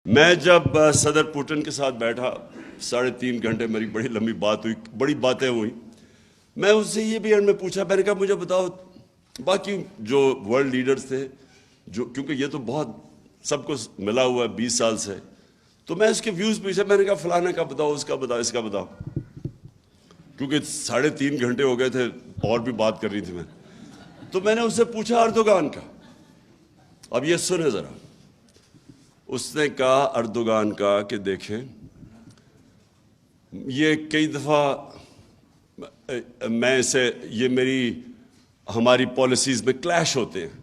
میں جب صدر پوٹن کے ساتھ بیٹھا 3.5 گھنٹے میری بڑی لمبی بات ہوئی، بڑی باتیں ہوئی. میں اس سے یہ بھی میں پوچھا، میں نے کہا مجھے بتاؤ باقی جو ورلڈ لیڈرز تھے، جو کیونکہ یہ تو بہت سب کو ملا ہوا ہے 20 سال سے، تو میں اس کے ویوز پوچھا. میں نے کہا فلانا کا بتاؤ، اس کا بتاؤ، اس کا بتاؤ، کیونکہ 3.5 گھنٹے ہو گئے تھے اور بھی بات کرنی تھی میں. تو میں نے اس سے پوچھا اردوغان کا. اب یہ سنیں ذرا. اس نے کہا اردوغان کا کہ دیکھیں یہ کئی دفعہ میں اسے یہ ہماری پالیسیز میں کلیش ہوتے ہیں،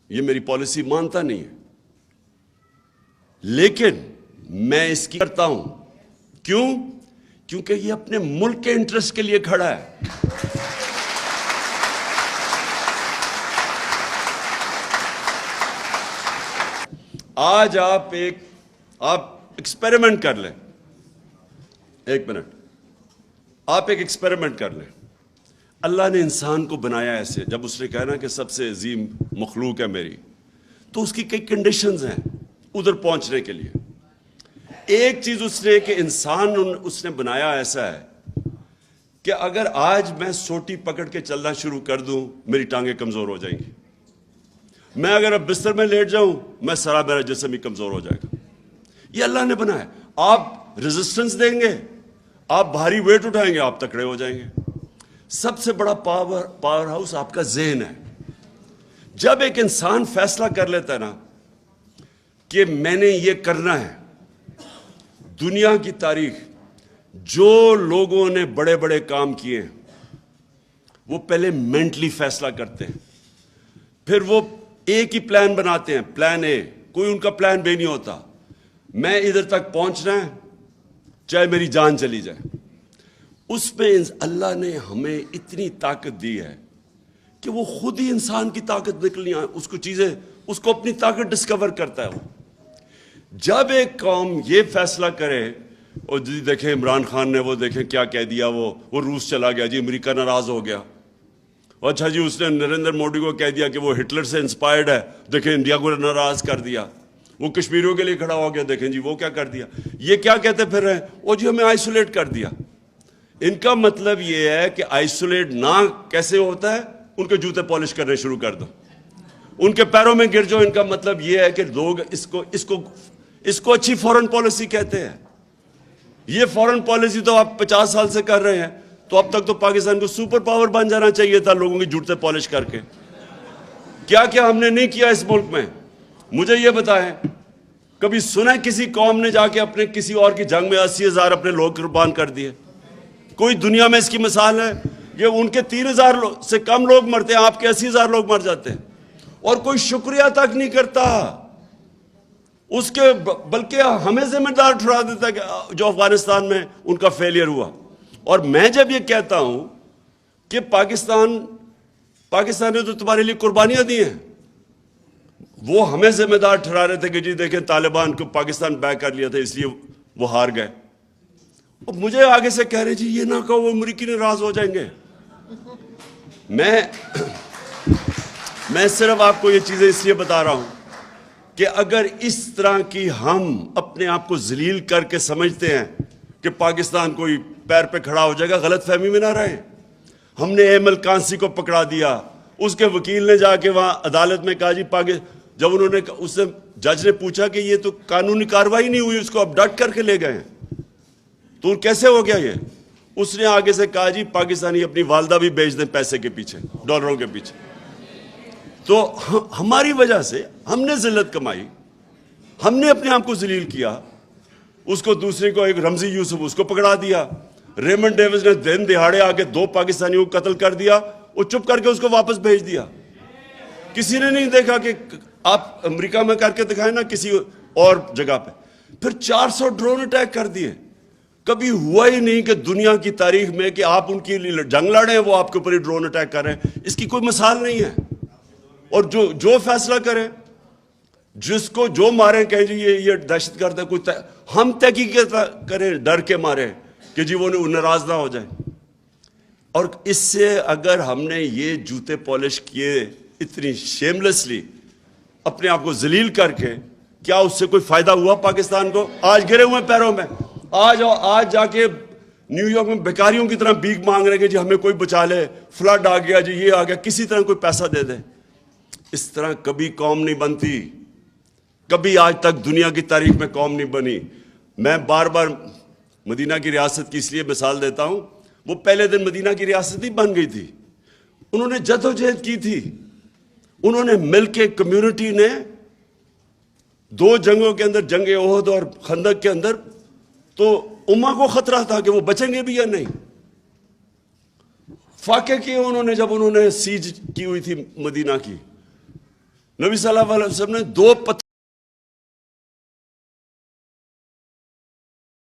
یہ میری پالیسی مانتا نہیں ہے، لیکن میں اس کی کرتا ہوں. کیوں؟ کیونکہ یہ اپنے ملک کے انٹرسٹ کے لیے کھڑا ہے. آج آپ ایکسپیریمنٹ کر لیں. 1 منٹ. آپ ایک ایکسپیریمنٹ کر لیں. اللہ نے انسان کو بنایا ایسے، جب اس نے کہا نا کہ سب سے عظیم مخلوق ہے میری، تو اس کی کئی کنڈیشنز ہیں ادھر پہنچنے کے لیے. ایک چیز اس نے کہ انسان اس نے بنایا ایسا ہے کہ اگر آج میں سوٹی پکڑ کے چلنا شروع کر دوں میری ٹانگیں کمزور ہو جائیں گی. میں اگر اب بستر میں لیٹ جاؤں میرا جسم ہی کمزور ہو جائے گا. یہ اللہ نے بنایا. آپ ریزسٹنس دیں گے، آپ بھاری ویٹ اٹھائیں گے، آپ تکڑے ہو جائیں گے. سب سے بڑا پاور ہاؤس آپ کا ذہن ہے. جب ایک انسان فیصلہ کر لیتا ہے نا کہ میں نے یہ کرنا ہے، دنیا کی تاریخ جو لوگوں نے بڑے بڑے کام کیے وہ پہلے مینٹلی فیصلہ کرتے ہیں، پھر وہ ایک ہی پلان بناتے ہیں، پلان اے. کوئی ان کا پلان بے نہیں ہوتا. میں ادھر تک پہنچنا ہے چاہے میری جان چلی جائے. اس میں اللہ نے ہمیں اتنی طاقت دی ہے کہ وہ خود ہی انسان کی طاقت نکلنی ہے، اس کو اپنی طاقت ڈسکور کرتا ہے. وہ جب ایک قوم یہ فیصلہ کرے، اور جی دیکھیں عمران خان نے وہ دیکھیں کیا کہہ دیا، وہ روس چلا گیا، جی امریکہ ناراض ہو گیا. اچھا جی اس نے نریندر موڈی کو کہہ دیا کہ وہ ہٹلر سے انسپائرڈ ہے، دیکھیں انڈیا کو ناراض کر دیا. وہ کشمیریوں کے لیے کھڑا ہو گیا، دیکھیں جی وہ کیا کر دیا. یہ کیا کہتے پھر رہے ہیں، وہ جی ہمیں آئسولیٹ کر دیا. ان کا مطلب یہ ہے کہ آئسولیٹ نہ کیسے ہوتا ہے، ان کے جوتے پالش کرنے شروع کر دو، ان کے پیروں میں گر جاؤ. ان کا مطلب یہ ہے کہ لوگ اس کو اچھی فورن پالیسی کہتے ہیں. یہ فورن پالیسی تو آپ 50 سال سے کر رہے ہیں، تو اب تک تو پاکستان کو سپر پاور بن جانا چاہیے تھا لوگوں کی جوتے پالش کر کے. کیا کیا ہم نے نہیں کیا اس ملک میں. مجھے یہ بتائیں، کبھی سنا کسی قوم نے جا کے اپنے کسی اور کی جنگ میں 80,000 اپنے لوگ قربان کر دیے؟ کوئی دنیا میں اس کی مثال ہے؟ یہ ان کے 3,000 سے کم لوگ مرتے ہیں، آپ کے 80,000 لوگ مر جاتے ہیں، اور کوئی شکریہ تک نہیں کرتا اس کے، بلکہ ہمیں ذمہ دار ٹھہرا دیتا ہے کہ جو افغانستان میں ان کا فیلئر ہوا. اور میں جب یہ کہتا ہوں کہ پاکستان نے تو تمہارے لیے قربانیاں دی ہیں، وہ ہمیں ذمہ دار ٹھہرا رہے تھے کہ جی دیکھیں طالبان کو پاکستان بیک کر لیا تھا اس لیے وہ ہار گئے. اور مجھے آگے سے کہہ رہے جی یہ نہ کہو وہ امریکی ناراض ہو جائیں گے. میں صرف آپ کو یہ چیزیں اس لیے بتا رہا ہوں کہ اگر اس طرح کی ہم اپنے آپ کو ذلیل کر کے سمجھتے ہیں کہ پاکستان کوئی پیر پہ کھڑا ہو جائے گا، غلط فہمی میں نہ رہے. ہم نے ایمل کانسی کو پکڑا دیا، اس کے وکیل نے جا کے وہاں عدالت میں کہا جی جب انہوں نے اس سے جج نے پوچھا کہ یہ تو قانونی کارروائی نہیں ہوئی، اس کو ابڈکٹ کر کے لے گئے ہیں، تو کیسے ہو گیا یہ؟ اس نے آگے سے کہا جی پاکستانی اپنی والدہ بھی بیچ دیں پیسے کے پیچھے، ڈالروں کے پیچھے. تو ہماری وجہ سے ہم نے ذلت کمائی، ہم نے اپنے آپ کو ذلیل کیا. اس کو دوسرے کو، ایک رمزی یوسف، اس کو پکڑا دیا. ریمنڈ ڈیوس نے دن دہاڑے آ کے 2 پاکستانیوں کو قتل کر دیا، وہ چپ کر کے اس کو واپس بھیج دیا. کسی نے نہیں دیکھا کہ آپ امریکہ میں کر کے دکھائیں نا کسی اور جگہ پہ. پھر 400 ڈرون اٹیک کر دیے. کبھی ہوا ہی نہیں کہ دنیا کی تاریخ میں کہ آپ ان کی جنگ لڑیں وہ آپ کے اوپر ہی ڈرون اٹیک کر رہے ہیں. اس کی کوئی مثال نہیں ہے. اور جو فیصلہ کریں، جس کو جو ماریں کہیں جی یہ دہشت گرد ہے، کوئی ہم تحقیق کریں ڈر کے مارے کہ جی وہ ناراض نہ ہو جائیں. اور اس سے اگر ہم نے یہ جوتے پالش کیے اتنی شیملیسلی اپنے آپ کو ذلیل کر کے، کیا اس سے کوئی فائدہ ہوا پاکستان کو؟ آج گرے ہوئے پیروں میں، آج جا کے نیو یارک میں بیکاریوں کی طرح بھیک مانگ رہے ہیں کہ جی ہمیں کوئی بچا لے، فلڈ آ گیا جی، یہ آ گیا، کسی طرح کوئی پیسہ دے دے۔ اس طرح کبھی قوم نہیں بنتی، کبھی آج تک دنیا کی تاریخ میں قوم نہیں بنی۔ میں بار بار مدینہ کی ریاست کی اس لیے مثال دیتا ہوں، وہ پہلے دن مدینہ کی ریاست ہی بن گئی تھی، انہوں نے جدوجہد کی تھی، انہوں نے مل کے، کمیونٹی نے 2 جنگوں کے اندر، جنگ احد اور خندق کے اندر، تو امہ کو خطرہ تھا کہ وہ بچیں گے بھی یا نہیں۔ فاقے کیے انہوں نے، جب انہوں نے سیج کی ہوئی تھی مدینہ کی، نبی صلی اللہ علیہ وسلم نے 2 پتھر